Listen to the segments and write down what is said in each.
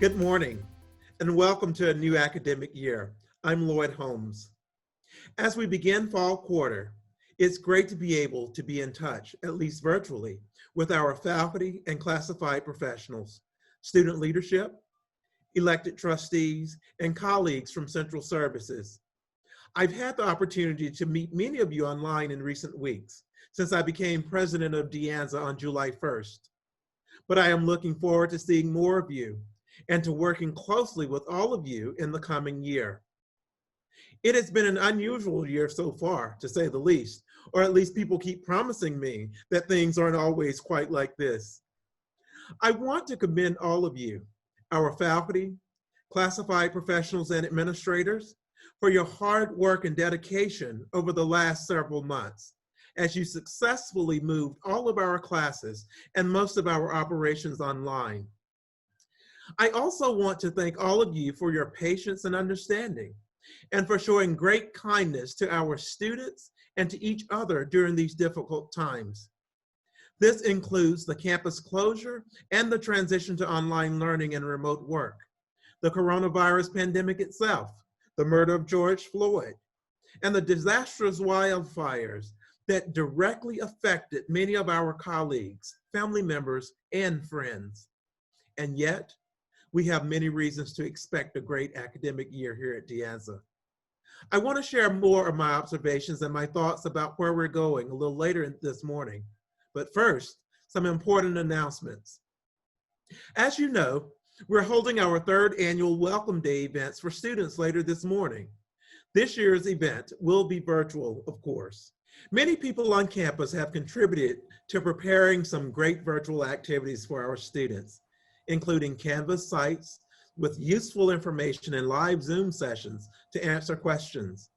Good morning, and welcome to a new academic year. I'm Lloyd Holmes. As we begin fall quarter, it's great to be able to be in touch, at least virtually, with our faculty and classified professionals, student leadership, elected trustees, and colleagues from central services. I've had the opportunity to meet many of you online in recent weeks, since I became president of Anza on July 1st. But I am looking forward to seeing more of you and to working closely with all of you in the coming year. It has been an unusual year so far, to say the least, or at least people keep promising me that things aren't always quite like this. I want to commend all of you, our faculty, classified professionals, and administrators, for your hard work and dedication over the last several months as you successfully moved all of our classes and most of our operations online. I also want to thank all of you for your patience and understanding, and for showing great kindness to our students and to each other during these difficult times. This includes the campus closure and the transition to online learning and remote work, the coronavirus pandemic itself, the murder of George Floyd, and the disastrous wildfires that directly affected many of our colleagues, family members, and friends. And yet, we have many reasons to expect a great academic year here at Anza. I want to share more of my observations and my thoughts about where we're going a little later this morning. But first, some important announcements. As you know, we're holding our third annual Welcome Day events for students later this morning. This year's event will be virtual, of course. Many people on campus have contributed to preparing some great virtual activities for our students, including Canvas sites with useful information and live Zoom sessions to answer questions.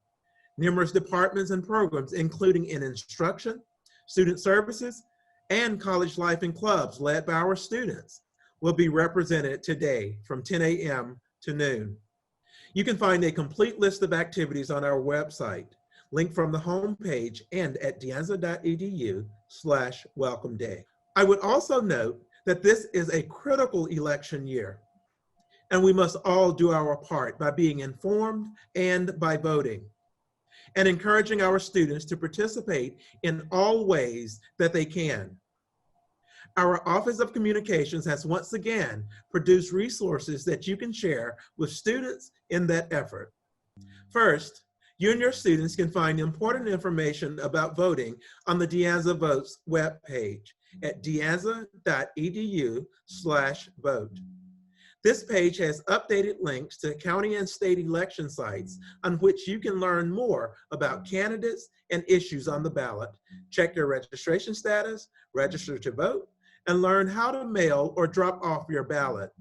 Numerous departments and programs, including in instruction, student services, and college life and clubs led by our students, will be represented today from 10 a.m. to noon. You can find a complete list of activities on our website, linked from the homepage and at danza.edu/welcome day. I would also note that this is a critical election year, and we must all do our part by being informed and by voting, and encouraging our students to participate in all ways that they can. Our Office of Communications has once again produced resources that you can share with students in that effort. First, you and your students can find important information about voting on the Anza Votes webpage at danza.edu/vote. This page has updated links to county and state election sites on which you can learn more about candidates and issues on the ballot, check your registration status, register to vote, and learn how to mail or drop off your ballot.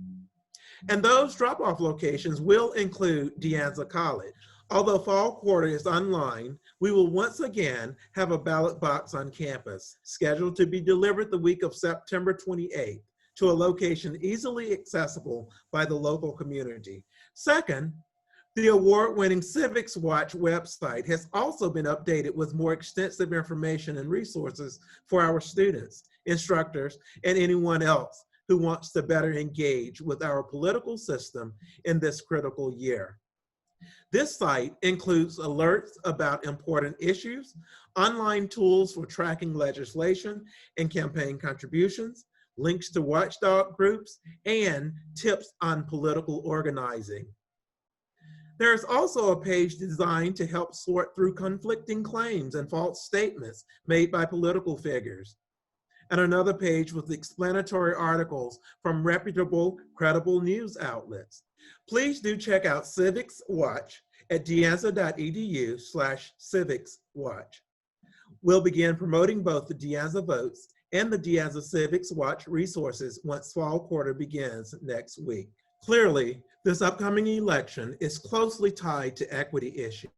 And those drop-off locations will include Anza College. Although fall quarter is online, we will once again have a ballot box on campus, scheduled to be delivered the week of September 28th to a location easily accessible by the local community. Second, the award-winning CivicsWatch website has also been updated with more extensive information and resources for our students, instructors, and anyone else who wants to better engage with our political system in this critical year. This site includes alerts about important issues, online tools for tracking legislation and campaign contributions, links to watchdog groups, and tips on political organizing. There is also a page designed to help sort through conflicting claims and false statements made by political figures, and another page with explanatory articles from reputable, credible news outlets. Please do check out CivicsWatch at danza.edu/CivicsWatch. We'll begin promoting both the Anza Votes and the Anza CivicsWatch resources once fall quarter begins next week. Clearly, this upcoming election is closely tied to equity issues.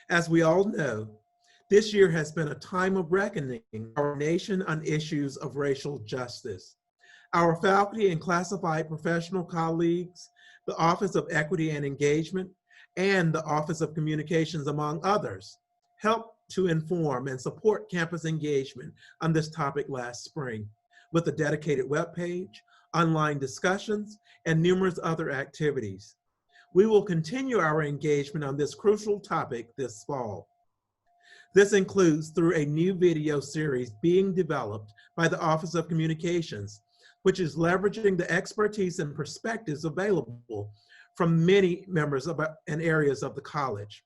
As we all know, this year has been a time of reckoning in our nation on issues of racial justice. Our faculty and classified professional colleagues, the Office of Equity and Engagement, and the Office of Communications, among others, helped to inform and support campus engagement on this topic last spring with a dedicated webpage, online discussions, and numerous other activities. We will continue our engagement on this crucial topic this fall. This includes through a new video series being developed by the Office of Communications, which is leveraging the expertise and perspectives available from many members and areas of the college,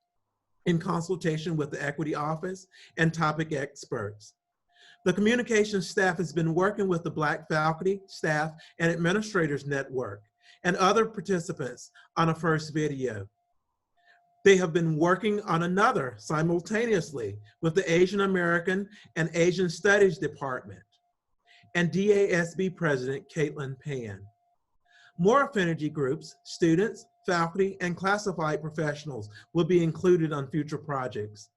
in consultation with the Equity Office and topic experts. The communications staff has been working with the Black Faculty, Staff, and Administrators Network and other participants on a first video. They have been working on another simultaneously with the Asian American and Asian Studies Department and DASB President Katelyn Pan. More affinity groups, students, faculty, and classified professionals will be included on future projects.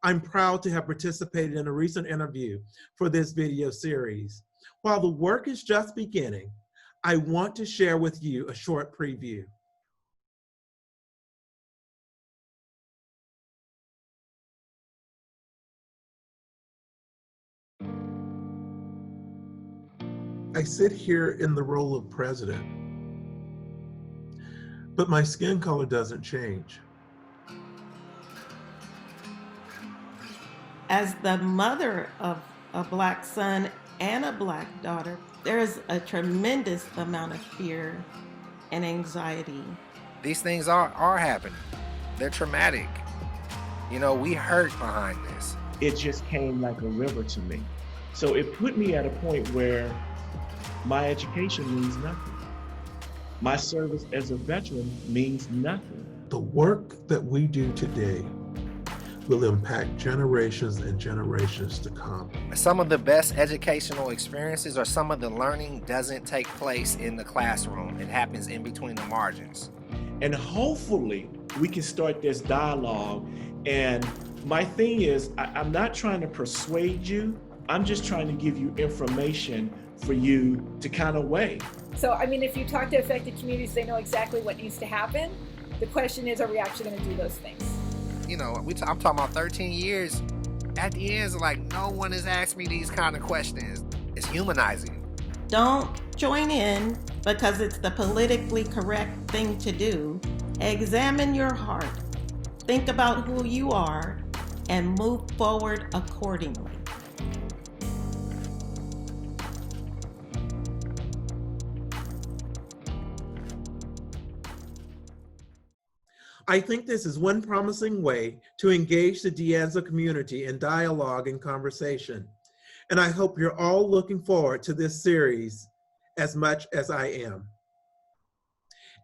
I'm proud to have participated in a recent interview for this video series. While the work is just beginning, I want to share with you a short preview. I sit here in the role of president, but my skin color doesn't change. As the mother of a Black son and a Black daughter, there is a tremendous amount of fear and anxiety. These things are happening. They're traumatic. You know, we hurt behind this. It just came like a river to me. So it put me at a point where my education means nothing. My service as a veteran means nothing. The work that we do today will impact generations and generations to come. Some of the best educational experiences or some of the learning doesn't take place in the classroom. It happens in between the margins. And hopefully we can start this dialogue. And my thing is, I'm not trying to persuade you. I'm just trying to give you information for you to kind of weigh. So, I mean, if you talk to affected communities, they know exactly what needs to happen. The question is, are we actually going to do those things? You know, I'm talking about 13 years. At the end, it's like no one has asked me these kind of questions. It's humanizing. Don't join in because it's the politically correct thing to do. Examine your heart. Think about who you are and move forward accordingly. I think this is one promising way to engage the Anza community in dialogue and conversation. And I hope you're all looking forward to this series as much as I am.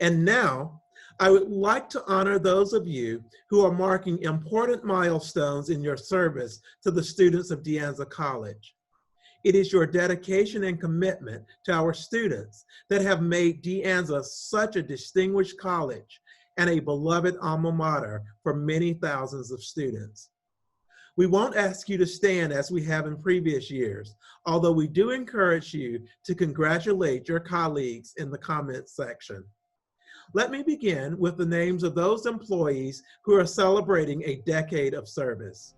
And now, I would like to honor those of you who are marking important milestones in your service to the students of Anza College. It is your dedication and commitment to our students that have made Anza such a distinguished college and a beloved alma mater for many thousands of students. We won't ask you to stand as we have in previous years, although we do encourage you to congratulate your colleagues in the comments section. Let me begin with the names of those employees who are celebrating a decade of service.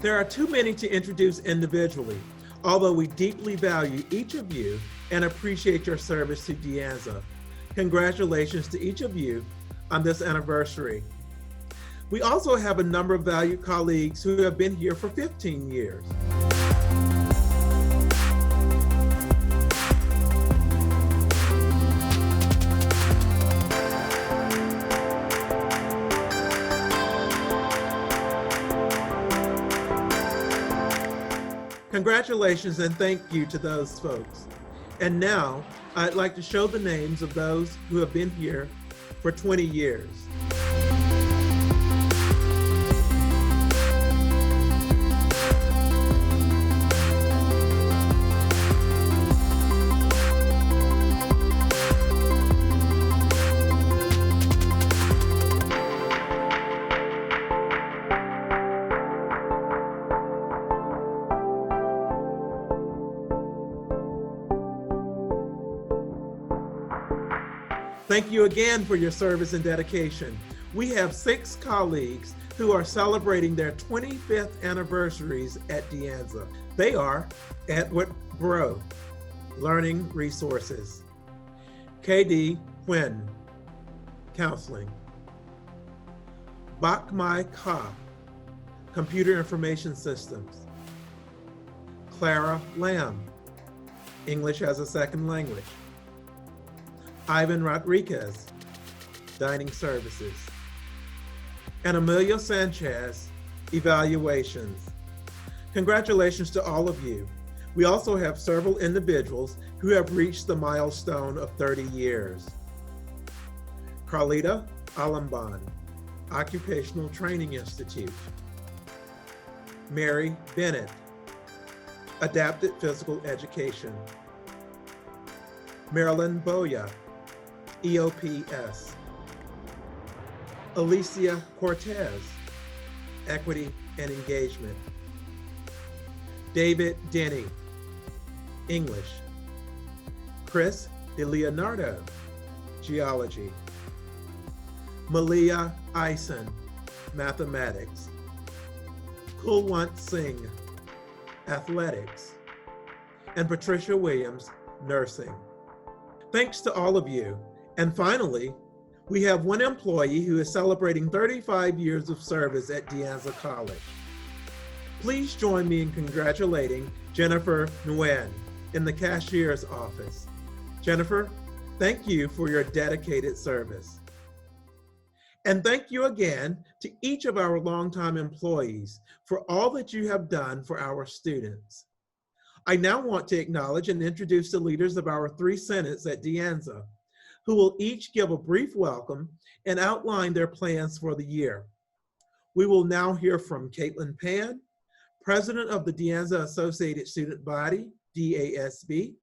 There are too many to introduce individually, although we deeply value each of you and appreciate your service to Anza. Congratulations to each of you on this anniversary. We also have a number of valued colleagues who have been here for 15 years. Congratulations and thank you to those folks. And now, I'd like to show the names of those who have been here for 20 years. Thank you again for your service and dedication. We have 6 colleagues who are celebrating their 25th anniversaries at Anza. They are Edward Bro, Learning Resources; Katelyn Pan, Counseling; Bak Mai Ka, Computer Information Systems; Clara Lamb, English as a Second Language; Ivan Rodriguez, Dining Services; and Emilio Sanchez, Evaluations. Congratulations to all of you. We also have several individuals who have reached the milestone of 30 years. Carlita Alamban, Occupational Training Institute; Mary Bennett, Adapted Physical Education; Marilyn Boya, EOPS; Alicia Cortez, Equity and Engagement; David Denny, English; Chris DeLeonardo, Geology; Malia Ison, Mathematics; Kulwant Singh, Athletics; and Patricia Williams, Nursing. Thanks to all of you. And finally, we have one employee who is celebrating 35 years of service at Anza College. Please join me in congratulating Jennifer Nguyen in the cashier's office. Jennifer, thank you for your dedicated service. And thank you again to each of our longtime employees for all that you have done for our students. I now want to acknowledge and introduce the leaders of our 3 senates at Anza, who will each give a brief welcome and outline their plans for the year. We will now hear from Katelyn Pan, President of the Anza Associated Student Body, DASB;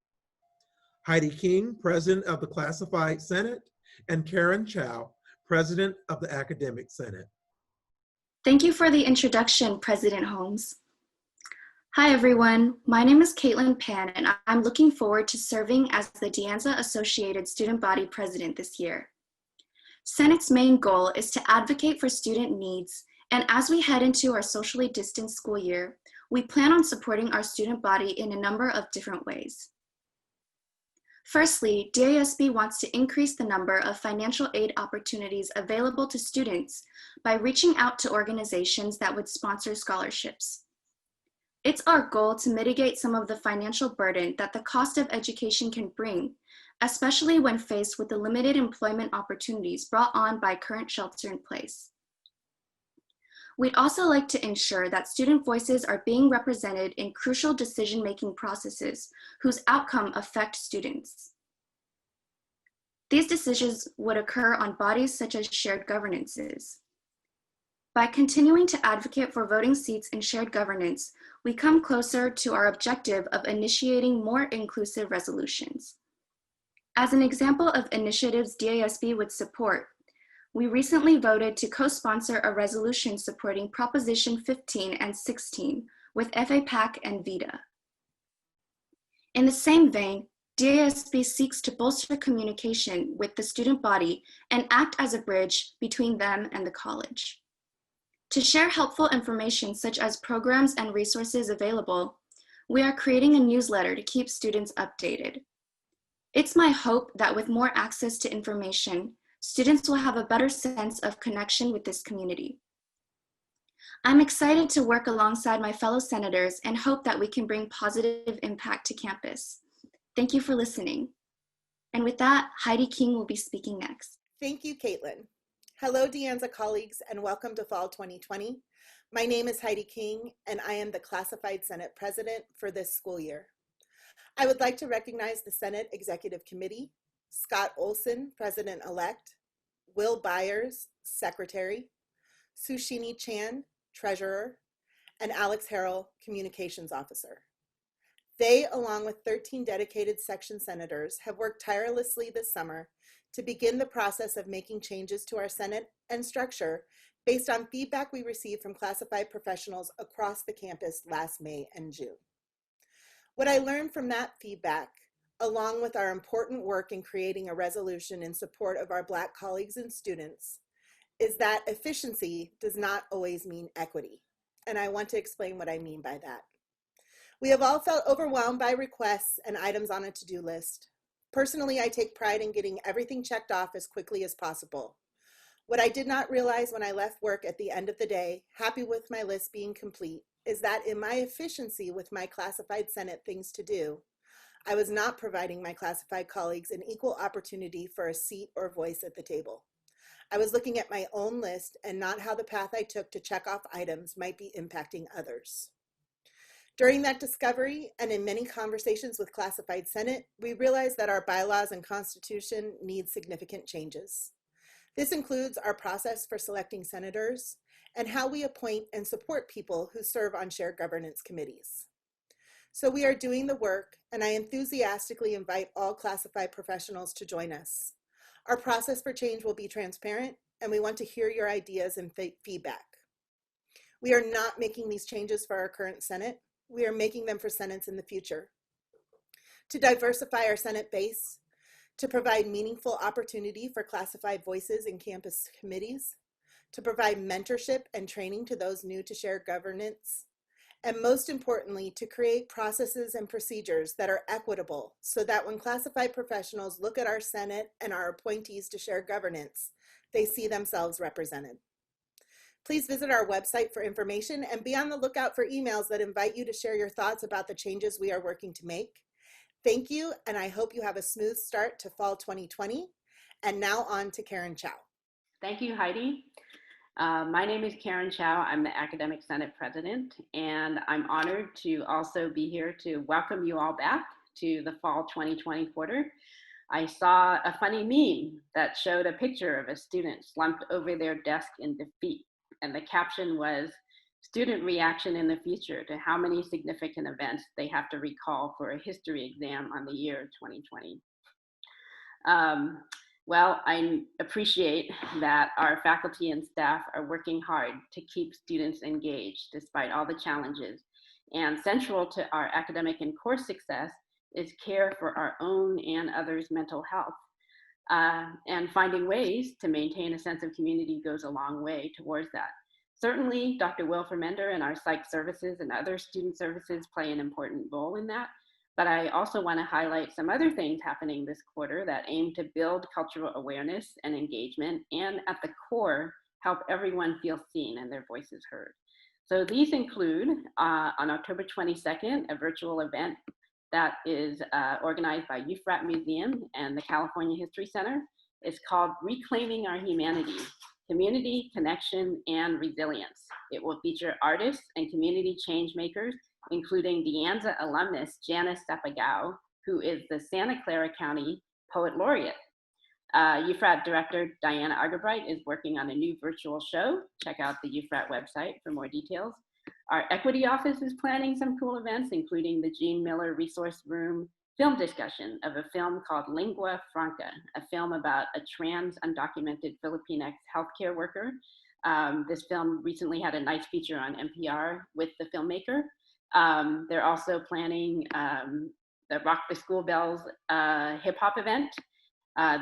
Heidi King, President of the Classified Senate; and Karen Chow, President of the Academic Senate. Thank you for the introduction, President Holmes. Hi everyone, my name is Katelyn Pan and I'm looking forward to serving as the Anza Associated Student Body President this year. Senate's main goal is to advocate for student needs, and as we head into our socially distanced school year, we plan on supporting our student body in a number of different ways. Firstly, DASB wants to increase the number of financial aid opportunities available to students by reaching out to organizations that would sponsor scholarships. It's our goal to mitigate some of the financial burden that the cost of education can bring, especially when faced with the limited employment opportunities brought on by current shelter in place. We'd also like to ensure that student voices are being represented in crucial decision-making processes whose outcome affect students. These decisions would occur on bodies such as shared governances. By continuing to advocate for voting seats in shared governance, we come closer to our objective of initiating more inclusive resolutions. As an example of initiatives DASB would support, we recently voted to co-sponsor a resolution supporting Proposition 15 and 16 with FAPAC and VITA. In the same vein, DASB seeks to bolster communication with the student body and act as a bridge between them and the college. To share helpful information such as programs and resources available, we are creating a newsletter to keep students updated. It's my hope that with more access to information, students will have a better sense of connection with this community. I'm excited to work alongside my fellow senators and hope that we can bring positive impact to campus. Thank you for listening. And with that, Heidi King will be speaking next. Thank you, Katelyn. Hello, Anza colleagues, and welcome to Fall 2020. My name is Heidi King, and I am the Classified Senate President for this school year. I would like to recognize the Senate Executive Committee, Scott Olson, President-elect, Will Byers, Secretary, Sushini Chan, Treasurer, and Alex Harrell, Communications Officer. They, along with 13 dedicated section senators, have worked tirelessly this summer to begin the process of making changes to our Senate and structure based on feedback we received from classified professionals across the campus last May and June. What I learned from that feedback along with our important work in creating a resolution in support of our Black colleagues and students, is that efficiency does not always mean equity. And I want to explain what I mean by that. We have all felt overwhelmed by requests and items on a to-do list. Personally, I take pride in getting everything checked off as quickly as possible. What I did not realize when I left work at the end of the day, happy with my list being complete, is that in my efficiency with my classified Senate things to do, I was not providing my classified colleagues an equal opportunity for a seat or voice at the table. I was looking at my own list and not how the path I took to check off items might be impacting others. During that discovery, and in many conversations with classified Senate, we realized that our bylaws and constitution need significant changes. This includes our process for selecting senators and how we appoint and support people who serve on shared governance committees. So we are doing the work, and I enthusiastically invite all classified professionals to join us. Our process for change will be transparent, and we want to hear your ideas and feedback. We are not making these changes for our current Senate. We are making them for Senates in the future. To diversify our Senate base, to provide meaningful opportunity for classified voices in campus committees, to provide mentorship and training to those new to shared governance, and most importantly, to create processes and procedures that are equitable so that when classified professionals look at our Senate and our appointees to shared governance, they see themselves represented. Please visit our website for information and be on the lookout for emails that invite you to share your thoughts about the changes we are working to make. Thank you, and I hope you have a smooth start to fall 2020. And now on to Karen Chow. Thank you, Heidi. My name is Karen Chow. I'm the Academic Senate President, and I'm honored to also be here to welcome you all back to the fall 2020 quarter. I saw a funny meme that showed a picture of a student slumped over their desk in defeat, and the caption was, "Student reaction in the future to how many significant events they have to recall for a history exam on the year 2020. Well, I appreciate that our faculty and staff are working hard to keep students engaged despite all the challenges. And central to our academic and course success is care for our own and others' mental health. And finding ways to maintain a sense of community goes a long way towards that. Certainly, Dr. Will Fermender and our psych services and other student services play an important role in that. But I also want to highlight some other things happening this quarter that aim to build cultural awareness and engagement, and at the core, help everyone feel seen and their voices heard. So these include, on October 22nd, a virtual event that is organized by UFRAT Museum and the California History Center. It's called Reclaiming Our Humanity, Community, Connection, and Resilience. It will feature artists and community change makers, including the Anza alumnus, Janice Sapagao, who is the Santa Clara County Poet Laureate. UFRAT Director Diana Argerbright is working on a new virtual show. Check out the UFRAT website for more details. Our Equity Office is planning some cool events, including the Gene Miller Resource Room film discussion of a film called Lingua Franca, a film about a trans undocumented Filipinx healthcare worker. This film recently had a nice feature on NPR with the filmmaker. They're also planning the Rock the School Bells hip hop event.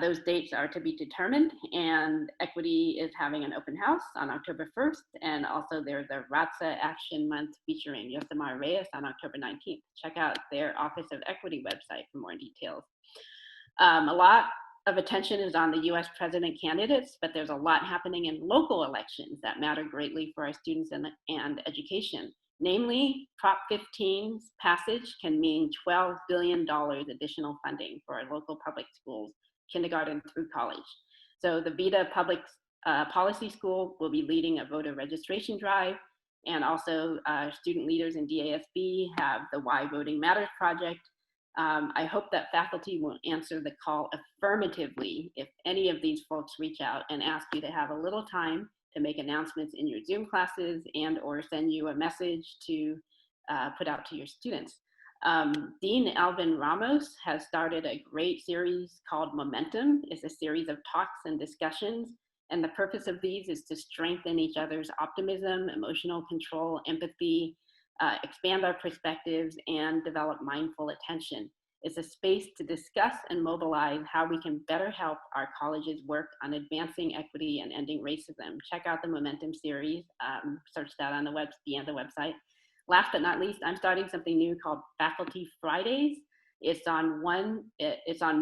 Those dates are to be determined, and Equity is having an open house on October 1st, and also there's a RATSA Action Month featuring Yosemar Reyes on October 19th. Check out their Office of Equity website for more details. A lot of attention is on the US president candidates, but there's a lot happening in local elections that matter greatly for our students and education. Namely, Prop 15's passage can mean $12 billion additional funding for our local public schools, kindergarten through college. So the VITA Public Policy School will be leading a voter registration drive, and also student leaders in DASB have the Why Voting Matters project. I hope that faculty will answer the call affirmatively if any of these folks reach out and ask you to have a little time to make announcements in your Zoom classes and or send you a message to put out to your students. Dean Alvin Ramos has started a great series called Momentum. It's a series of talks and discussions, and the purpose of these is to strengthen each other's optimism, emotional control, empathy, expand our perspectives, and develop mindful attention. It's a space to discuss and mobilize how we can better help our colleges work on advancing equity and ending racism. Check out the Momentum series, search that on the Anza website. Last but not least, I'm starting something new called Faculty Fridays. It's on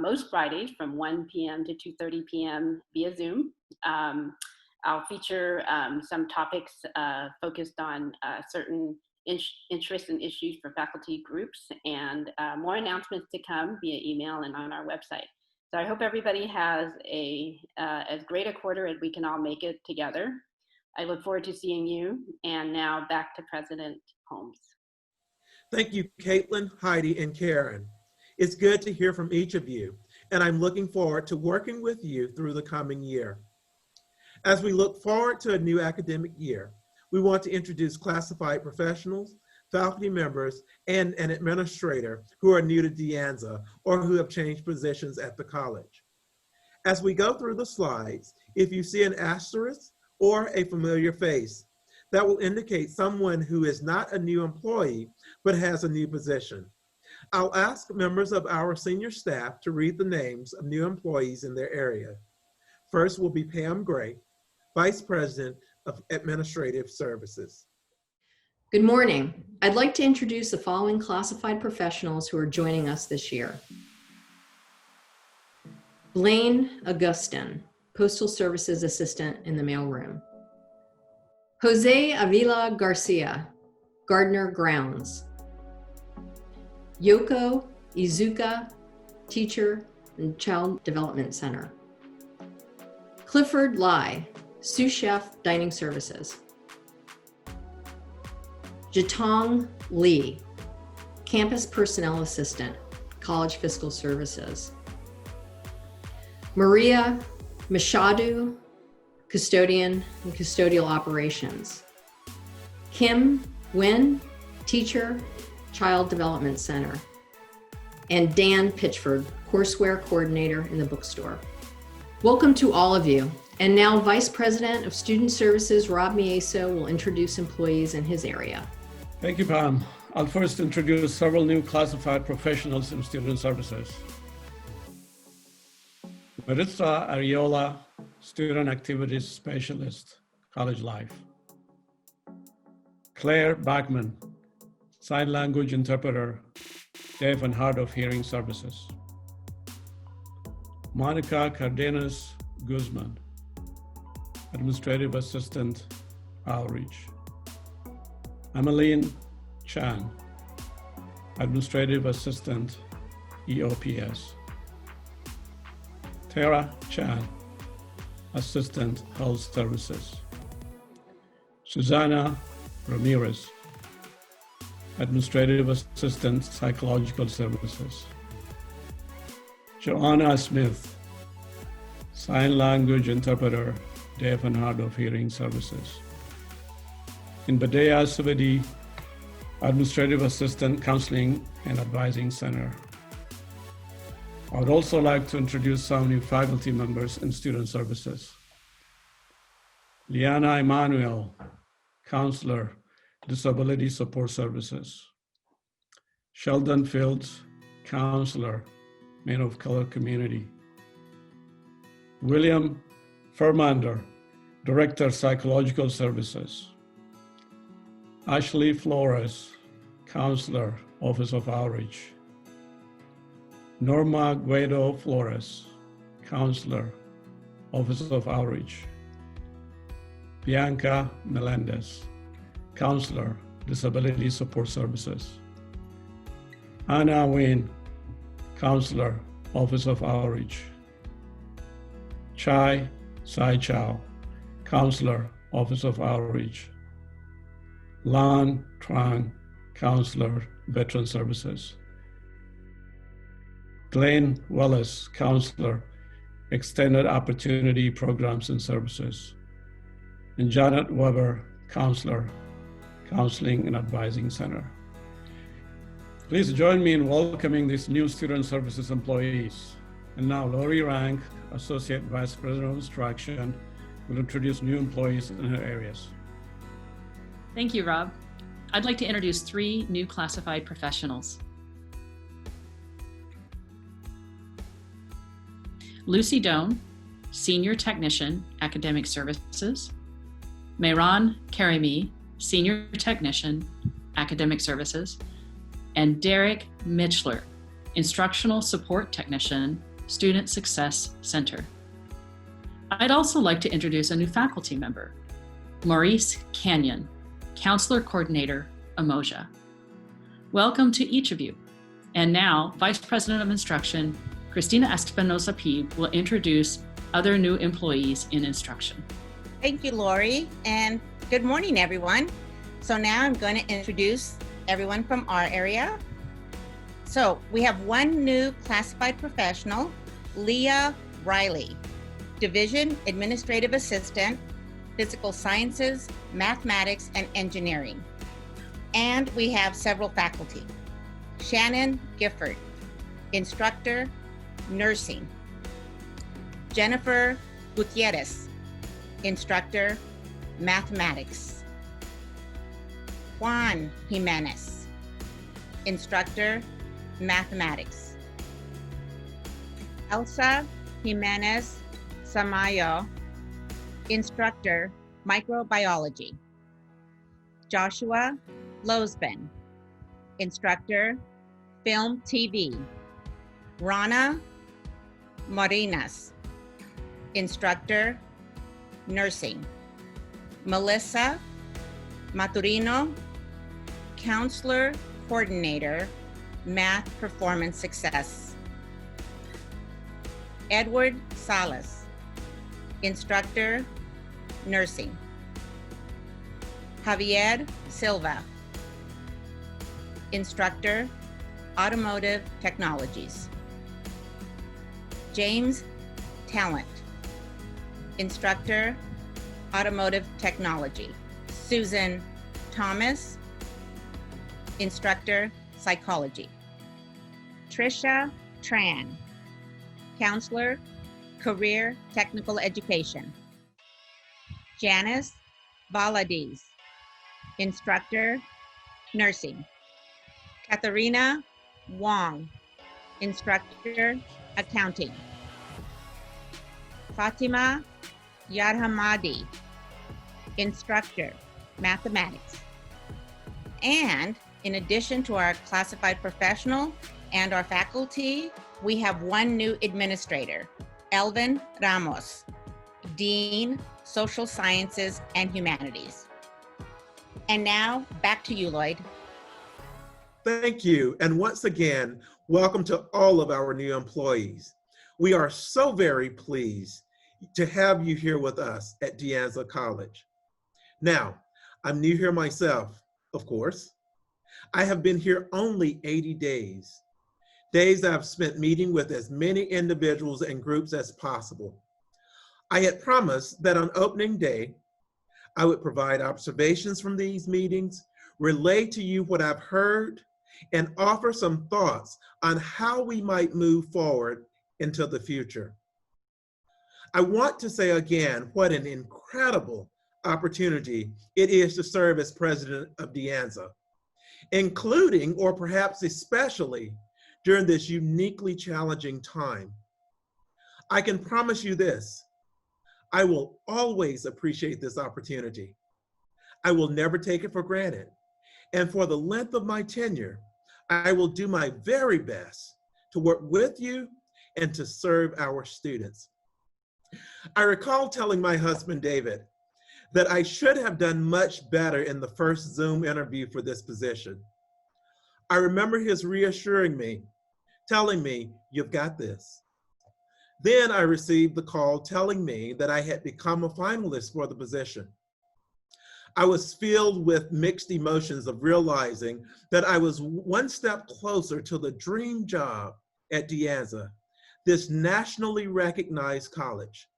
most Fridays from 1 p.m. to 2:30 p.m. via Zoom. I'll feature some topics focused on certain interests and issues for faculty groups, and more announcements to come via email and on our website. So I hope everybody has as great a quarter as we can all make it together. I look forward to seeing you. And now back to President Holmes. Thank you, Katelyn, Heidi, and Karen. It's good to hear from each of you, and I'm looking forward to working with you through the coming year. As we look forward to a new academic year, we want to introduce classified professionals, faculty members, and an administrator who are new to Anza or who have changed positions at the college. As we go through the slides, if you see an asterisk or a familiar face, that will indicate someone who is not a new employee, but has a new position. I'll ask members of our senior staff to read the names of new employees in their area. First will be Pam Gray, Vice President of Administrative Services. Good morning. I'd like to introduce the following classified professionals who are joining us this year. Blaine Augustin, Postal Services Assistant in the mailroom. Jose Avila Garcia, Gardner Grounds. Yoko Izuka, Teacher and Child Development Center. Clifford Lai, Sous Chef Dining Services. Jatong Lee, Campus Personnel Assistant, College Fiscal Services. Maria Mashadu, Custodian and Custodial Operations. Kim Nguyen, Teacher, Child Development Center. And Dan Pitchford, Courseware Coordinator in the bookstore. Welcome to all of you. And now Vice President of Student Services, Rob Mieso, will introduce employees in his area. Thank you, Pam. I'll first introduce several new classified professionals in student services. Maritza Ariola, Student Activities Specialist, College Life. Claire Bachman, Sign Language Interpreter, Deaf and Hard of Hearing Services. Monica Cardenas Guzman, Administrative Assistant, Outreach. Emmeline Chan, Administrative Assistant, EOPS. Tara Chan, Assistant Health Services. Susanna Ramirez, Administrative Assistant, Psychological Services. Joanna Smith, Sign Language Interpreter, Deaf and Hard of Hearing Services. Inbadea Subedi, Administrative Assistant, Counseling and Advising Center. I would also like to introduce some new faculty members in student services. Liana Emanuel, Counselor, Disability Support Services. Sheldon Fields, Counselor, Men of Color Community. William Fermander, Director, Psychological Services. Ashley Flores, Counselor, Office of Outreach. Norma Guido Flores, Counselor, Office of Outreach. Bianca Melendez, Counselor, Disability Support Services. Anna Wynn, Counselor, Office of Outreach. Chai Sai Chow, Counselor, Office of Outreach. Lan Trang, Counselor, Veteran Services. Glenn Wallace, Counselor, Extended Opportunity Programs and Services. And Janet Weber, Counselor, Counseling and Advising Center. Please join me in welcoming these new student services employees. And now Lori Rank, Associate Vice President of Instruction, will introduce new employees in her areas. Thank you, Rob. I'd like to introduce 3 new classified professionals. Lucy Doan, Senior Technician, Academic Services, Mehran Karimi, Senior Technician, Academic Services, and Derek Mitchler, Instructional Support Technician, Student Success Center. I'd also like to introduce a new faculty member, Maurice Canyon, Counselor Coordinator, Umoja. Welcome to each of you. And now, Vice President of Instruction, Cristina Espinosa-Peeb will introduce other new employees in instruction. Thank you, Lori, and good morning, everyone. So now I'm going to introduce everyone from our area. So we have one new classified professional, Leah Riley, Division Administrative Assistant, Physical Sciences, Mathematics, and Engineering. And we have several faculty. Shannon Gifford, Instructor, Nursing. Jennifer Gutierrez, Instructor, Mathematics. Juan Jimenez, Instructor, Mathematics. Elsa Jimenez Samayo, Instructor, Microbiology. Joshua Losben, Instructor, Film TV. Rana Marinas, Instructor, Nursing. Melissa Maturino, Counselor Coordinator, Math Performance Success. Edward Salas, Instructor, Nursing. Javier Silva, Instructor, Automotive Technologies. James Talent, Instructor, Automotive Technology. Susan Thomas, Instructor, Psychology. Trisha Tran, Counselor, Career Technical Education. Janice Valadez, Instructor, Nursing. Katharina Wong, Instructor, Accounting. Fatima Yarhamadi, Instructor, Mathematics. And in addition to our classified professional and our faculty, we have one new administrator, Elvin Ramos, Dean, Social Sciences and Humanities. And now back to you, Lloyd. Thank you. And once again, welcome to all of our new employees. We are so very pleased to have you here with us at Anza College. Now, I'm new here myself, of course. I have been here only 80 days. Days I've spent meeting with as many individuals and groups as possible. I had promised that on opening day, I would provide observations from these meetings, relay to you what I've heard, and offer some thoughts on how we might move forward into the future. I want to say again what an incredible opportunity it is to serve as president of Anza, including, or perhaps especially, during this uniquely challenging time. I can promise you this, I will always appreciate this opportunity. I will never take it for granted. And for the length of my tenure, I will do my very best to work with you and to serve our students. I recall telling my husband, David, that I should have done much better in the first Zoom interview for this position. I remember his reassuring me, telling me, "You've got this." Then I received the call telling me that I had become a finalist for the position. I was filled with mixed emotions of realizing that I was one step closer to the dream job at Anza, this nationally recognized college,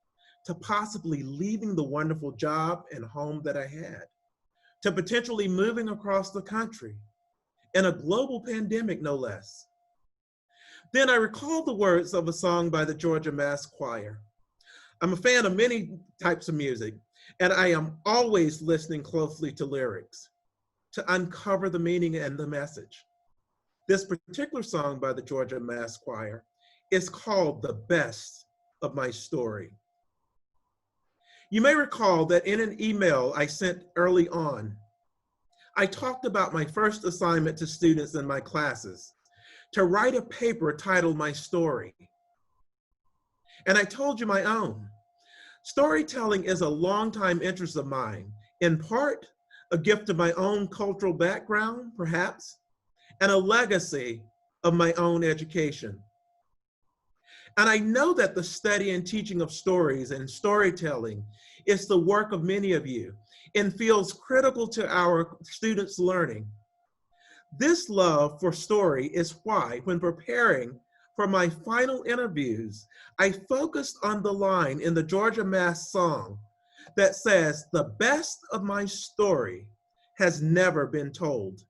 to possibly leaving the wonderful job and home that I had, to potentially moving across the country, in a global pandemic, no less. Then I recalled the words of a song by the Georgia Mass Choir. I'm a fan of many types of music, and I am always listening closely to lyrics to uncover the meaning and the message. This particular song by the Georgia Mass Choir is called "The Best of my story. You may recall that in an email I sent early on, I talked about my first assignment to students in my classes to write a paper titled My Story. And I told you my own. Storytelling is a longtime interest of mine, in part a gift of my own cultural background, perhaps, and a legacy of my own education. And I know that the study and teaching of stories and storytelling is the work of many of you in fields critical to our students' learning. This love for story is why, when preparing for my final interviews, I focused on the line in the Georgia Mass song that says, "The best of my story has never been told,"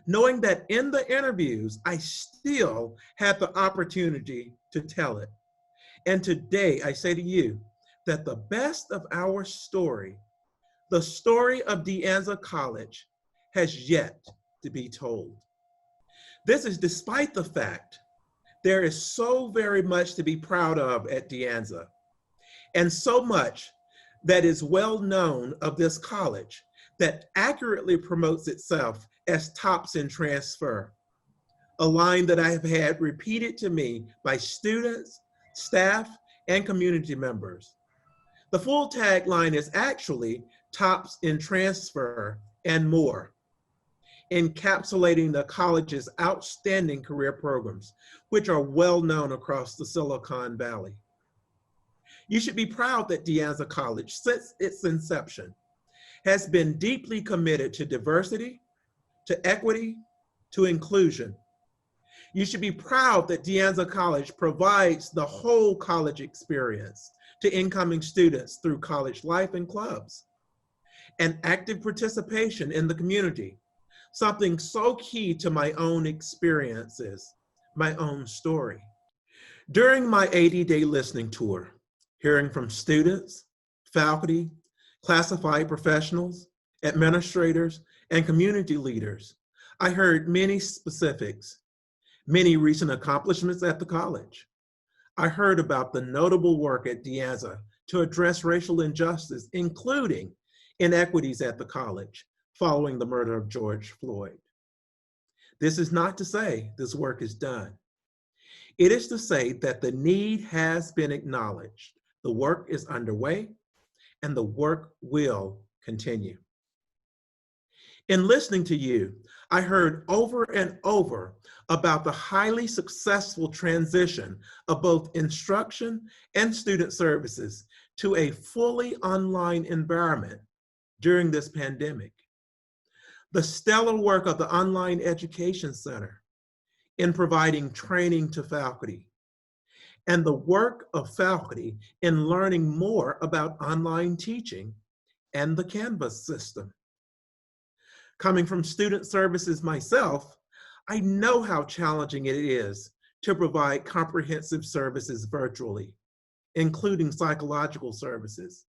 knowing that in the interviews, I still had the opportunity to tell it. And today I say to you that the best of our story, the story of Anza College, has yet to be told. This is despite the fact there is so very much to be proud of at Anza, and so much that is well known of this college that accurately promotes itself as tops in transfer, a line that I have had repeated to me by students, staff, and community members. The full tagline is actually tops in transfer and more, encapsulating the college's outstanding career programs, which are well known across the Silicon Valley. You should be proud that Anza College, since its inception, has been deeply committed to diversity, to equity, to inclusion. You should be proud that Anza College provides the whole college experience to incoming students through college life and clubs, and active participation in the community, something so key to my own experiences, my own story. During my 80-day listening tour, hearing from students, faculty, classified professionals, administrators, and community leaders, I heard many specifics, many recent accomplishments at the college. I heard about the notable work at Anza to address racial injustice, including inequities at the college following the murder of George Floyd. This is not to say this work is done. It is to say that the need has been acknowledged, the work is underway, and the work will continue. In listening to you, I heard over and over about the highly successful transition of both instruction and student services to a fully online environment during this pandemic. The stellar work of the Online Education Center in providing training to faculty, and the work of faculty in learning more about online teaching and the Canvas system. Coming from student services myself, I know how challenging it is to provide comprehensive services virtually, including psychological services.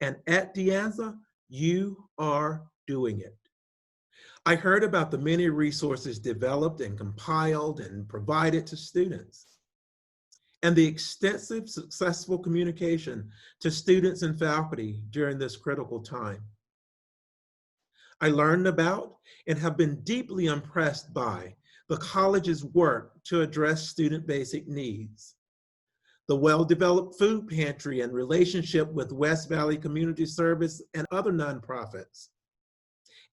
And at Anza, you are doing it. I heard about the many resources developed and compiled and provided to students, and the extensive, successful communication to students and faculty during this critical time. I learned about and have been deeply impressed by the college's work to address student basic needs, the well-developed food pantry and relationship with West Valley Community Service and other nonprofits,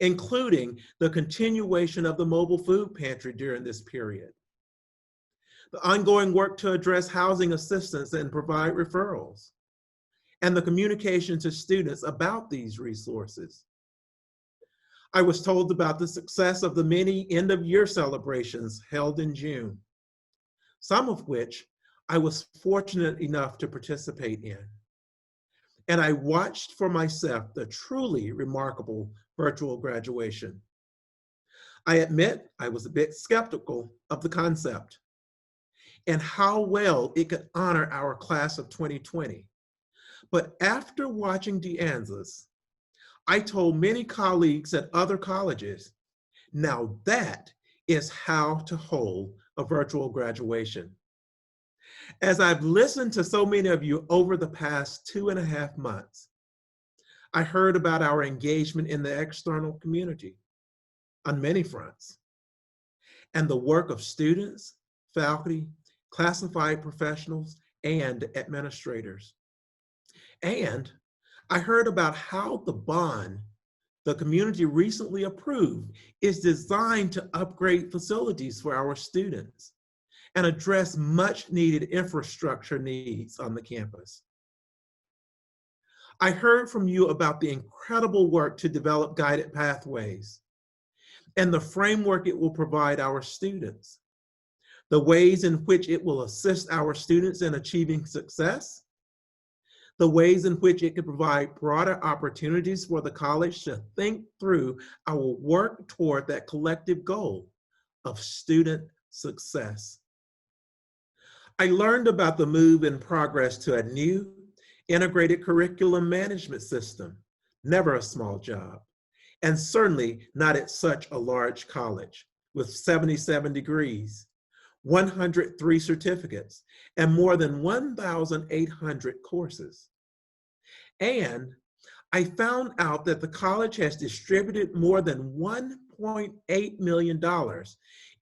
including the continuation of the mobile food pantry during this period, the ongoing work to address housing assistance and provide referrals, and the communication to students about these resources. I was told about the success of the many end-of-year celebrations held in June, some of which I was fortunate enough to participate in. And I watched for myself the truly remarkable virtual graduation. I admit I was a bit skeptical of the concept and how well it could honor our class of 2020. But after watching Anza's, I told many colleagues at other colleges, now that is how to hold a virtual graduation. As I've listened to so many of you over the past 2.5 months, I heard about our engagement in the external community on many fronts, and the work of students, faculty, classified professionals, and administrators. And I heard about how the bond the community recently approved is designed to upgrade facilities for our students and address much needed infrastructure needs on the campus. I heard from you about the incredible work to develop guided pathways and the framework it will provide our students, the ways in which it will assist our students in achieving success, the ways in which it could provide broader opportunities for the college to think through our work toward that collective goal of student success. I learned about the move in progress to a new integrated curriculum management system, never a small job, and certainly not at such a large college with 77 degrees, 103 certificates, and more than 1,800 courses. And I found out that the college has distributed more than $1.8 million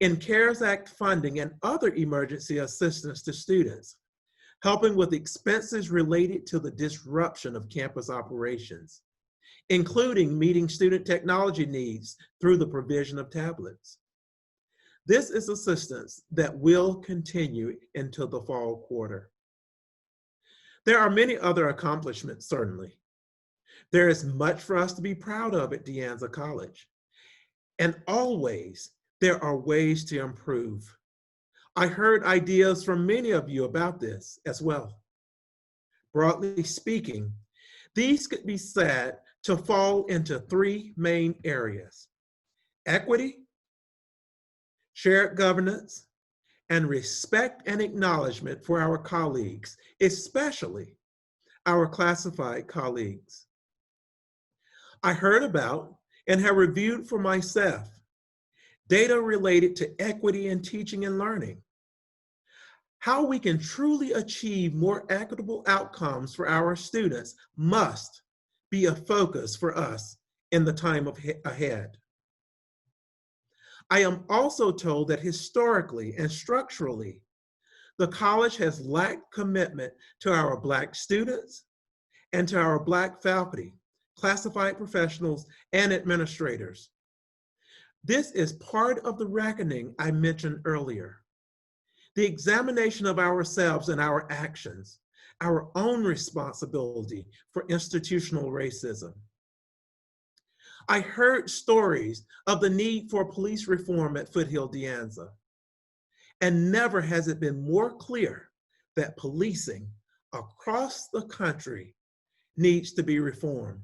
in CARES Act funding and other emergency assistance to students, helping with expenses related to the disruption of campus operations, including meeting student technology needs through the provision of tablets. This is assistance that will continue into the fall quarter. There are many other accomplishments, certainly. There is much for us to be proud of at Anza College. And always, there are ways to improve. I heard ideas from many of you about this as well. Broadly speaking, these could be said to fall into 3 main areas: equity, shared governance, and respect and acknowledgement for our colleagues, especially our classified colleagues. I heard about and have reviewed for myself data related to equity in teaching and learning, how we can truly achieve more equitable outcomes for our students must be a focus for us in the time ahead. I am also told that historically and structurally, the college has lacked commitment to our Black students and to our Black faculty, classified professionals, and administrators. This is part of the reckoning I mentioned earlier. The examination of ourselves and our actions, our own responsibility for institutional racism. I heard stories of the need for police reform at Foothill de Anza, and never has it been more clear that policing across the country needs to be reformed.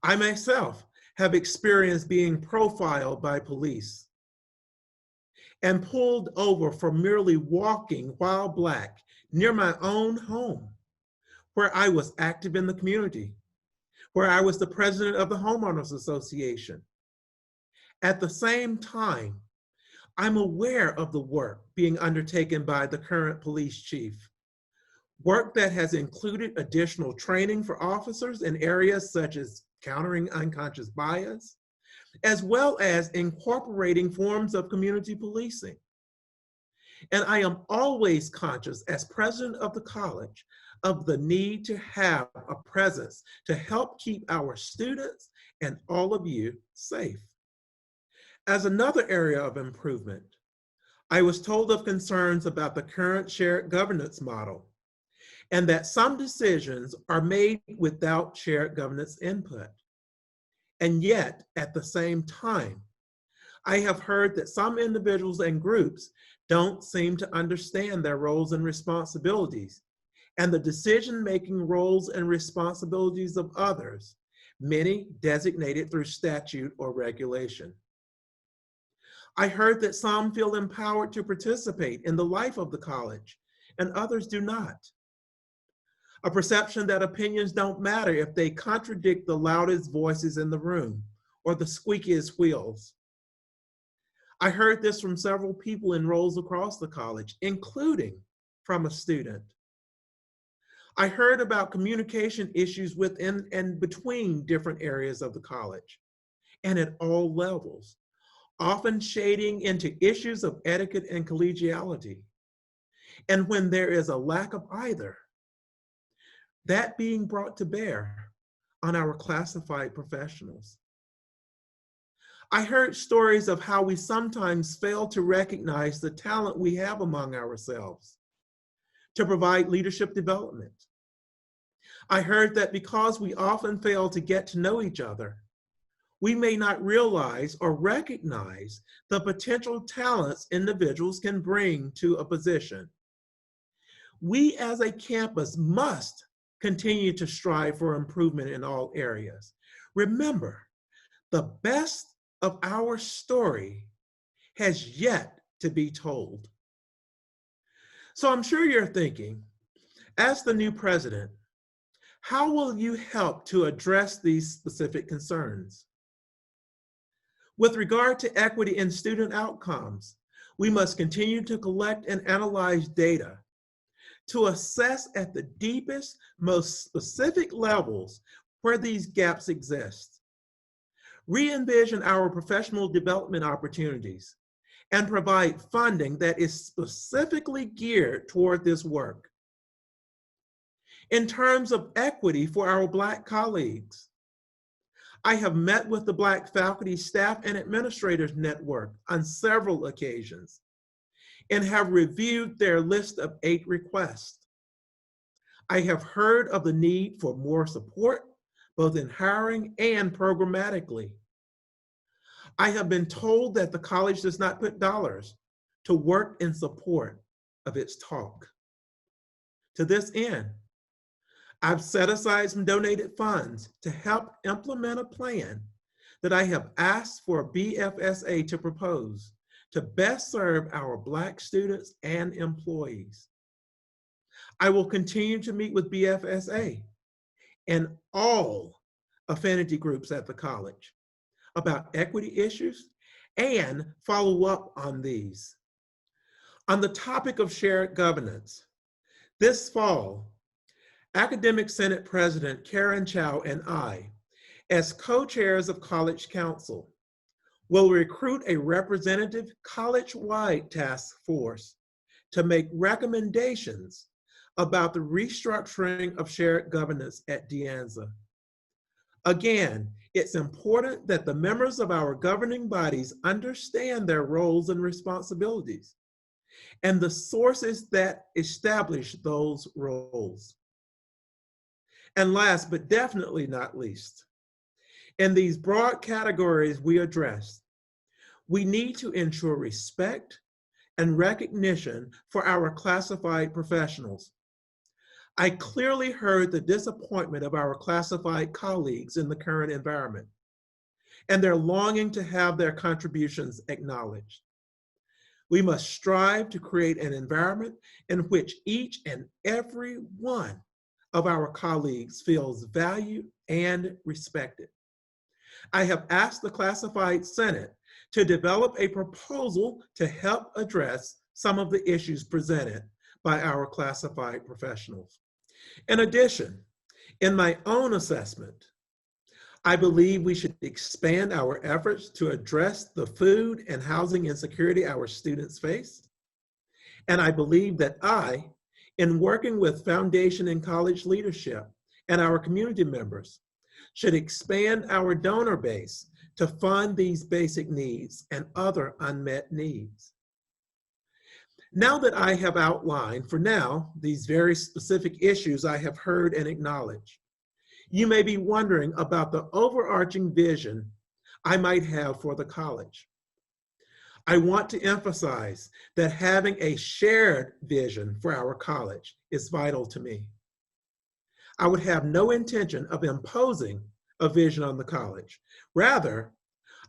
I myself have experienced being profiled by police and pulled over for merely walking while Black near my own home, where I was active in the community, where I was the president of the Homeowners Association. At the same time, I'm aware of the work being undertaken by the current police chief, work that has included additional training for officers in areas such as countering unconscious bias, as well as incorporating forms of community policing. And I am always conscious as president of the college of the need to have a presence to help keep our students and all of you safe. As another area of improvement, I was told of concerns about the current shared governance model and that some decisions are made without shared governance input. And yet, at the same time, I have heard that some individuals and groups don't seem to understand their roles and responsibilities and the decision-making roles and responsibilities of others, many designated through statute or regulation. I heard that some feel empowered to participate in the life of the college and others do not. A perception that opinions don't matter if they contradict the loudest voices in the room or the squeakiest wheels. I heard this from several people in roles across the college, including from a student. I heard about communication issues within and between different areas of the college and at all levels, often shading into issues of etiquette and collegiality. And when there is a lack of either, that being brought to bear on our classified professionals. I heard stories of how we sometimes fail to recognize the talent we have among ourselves to provide leadership development. I heard that because we often fail to get to know each other, we may not realize or recognize the potential talents individuals can bring to a position. We as a campus must continue to strive for improvement in all areas. Remember, the best of our story has yet to be told. So I'm sure you're thinking, as the new president, how will you help to address these specific concerns? With regard to equity in student outcomes, we must continue to collect and analyze data to assess at the deepest, most specific levels where these gaps exist. Re-envision our professional development opportunities and provide funding that is specifically geared toward this work. In terms of equity for our Black colleagues, I have met with the Black Faculty Staff and Administrators Network on several occasions and have reviewed their list of 8 requests. I have heard of the need for more support, both in hiring and programmatically. I have been told that the college does not put dollars to work in support of its talk. To this end, I've set aside some donated funds to help implement a plan that I have asked for BFSA to propose to best serve our Black students and employees. I will continue to meet with BFSA and all affinity groups at the college about equity issues and follow up on these. On the topic of shared governance, this fall, Academic Senate President Karen Chow and I, as co-chairs of College Council, will recruit a representative college-wide task force to make recommendations about the restructuring of shared governance at Anza. Again, it's important that the members of our governing bodies understand their roles and responsibilities and the sources that establish those roles. And last, but definitely not least, in these broad categories we addressed, we need to ensure respect and recognition for our classified professionals. I clearly heard the disappointment of our classified colleagues in the current environment and their longing to have their contributions acknowledged. We must strive to create an environment in which each and every one of our colleagues feels valued and respected. I have asked the Classified Senate to develop a proposal to help address some of the issues presented by our classified professionals. In addition, in my own assessment, I believe we should expand our efforts to address the food and housing insecurity our students face. And I believe that I, in working with foundation and college leadership and our community members, should expand our donor base to fund these basic needs and other unmet needs. Now that I have outlined, for now, these very specific issues I have heard and acknowledged, you may be wondering about the overarching vision I might have for the college. I want to emphasize that having a shared vision for our college is vital to me. I would have no intention of imposing a vision on the college. Rather,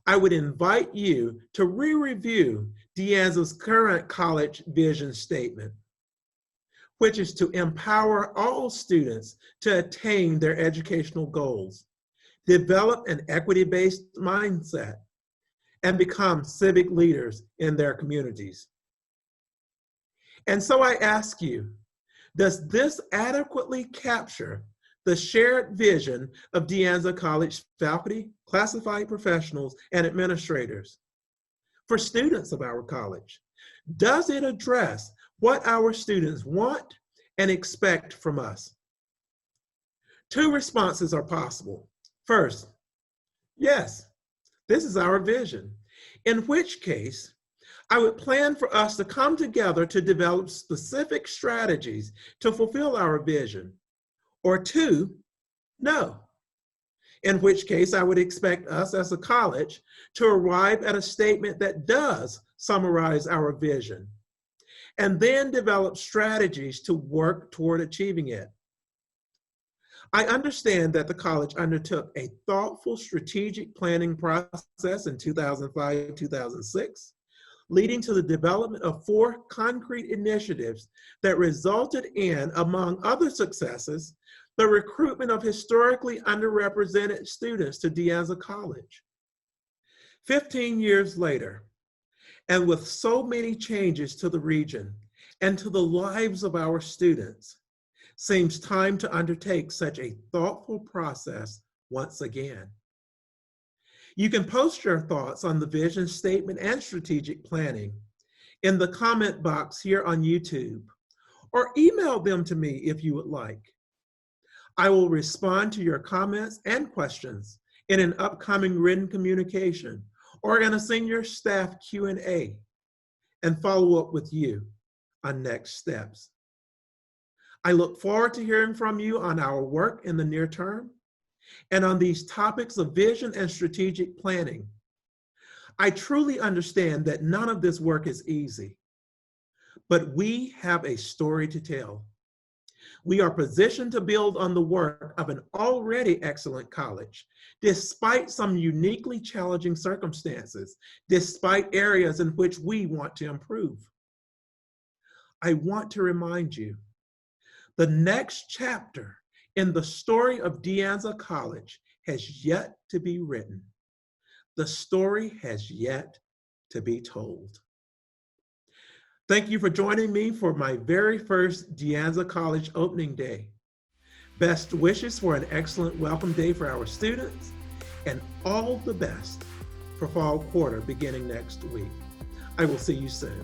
I would invite you to re-review Anza's current college vision statement, which is to empower all students to attain their educational goals, develop an equity-based mindset, and become civic leaders in their communities. And so I ask you, does this adequately capture the shared vision of Anza College faculty, classified professionals, and administrators? For students of our college, does it address what our students want and expect from us? Two responses are possible. First, yes, this is our vision, in which case, I would plan for us to come together to develop specific strategies to fulfill our vision. Or two, no, in which case I would expect us as a college to arrive at a statement that does summarize our vision, and then develop strategies to work toward achieving it. I understand that the college undertook a thoughtful strategic planning process in 2005-2006, leading to the development of 4 concrete initiatives that resulted in, among other successes, the recruitment of historically underrepresented students to Anza College. 15 years later, and with so many changes to the region and to the lives of our students, seems time to undertake such a thoughtful process once again. You can post your thoughts on the vision statement and strategic planning in the comment box here on YouTube, or email them to me if you would like. I will respond to your comments and questions in an upcoming written communication or in a senior staff Q&A, and follow up with you on next steps. I look forward to hearing from you on our work in the near term and on these topics of vision and strategic planning. I truly understand that none of this work is easy, but we have a story to tell. We are positioned to build on the work of an already excellent college, despite some uniquely challenging circumstances, despite areas in which we want to improve. I want to remind you, the next chapter in the story of Anza College has yet to be written. The story has yet to be told. Thank you for joining me for my very first Anza College opening day. Best wishes for an excellent welcome day for our students, and all the best for fall quarter beginning next week. I will see you soon.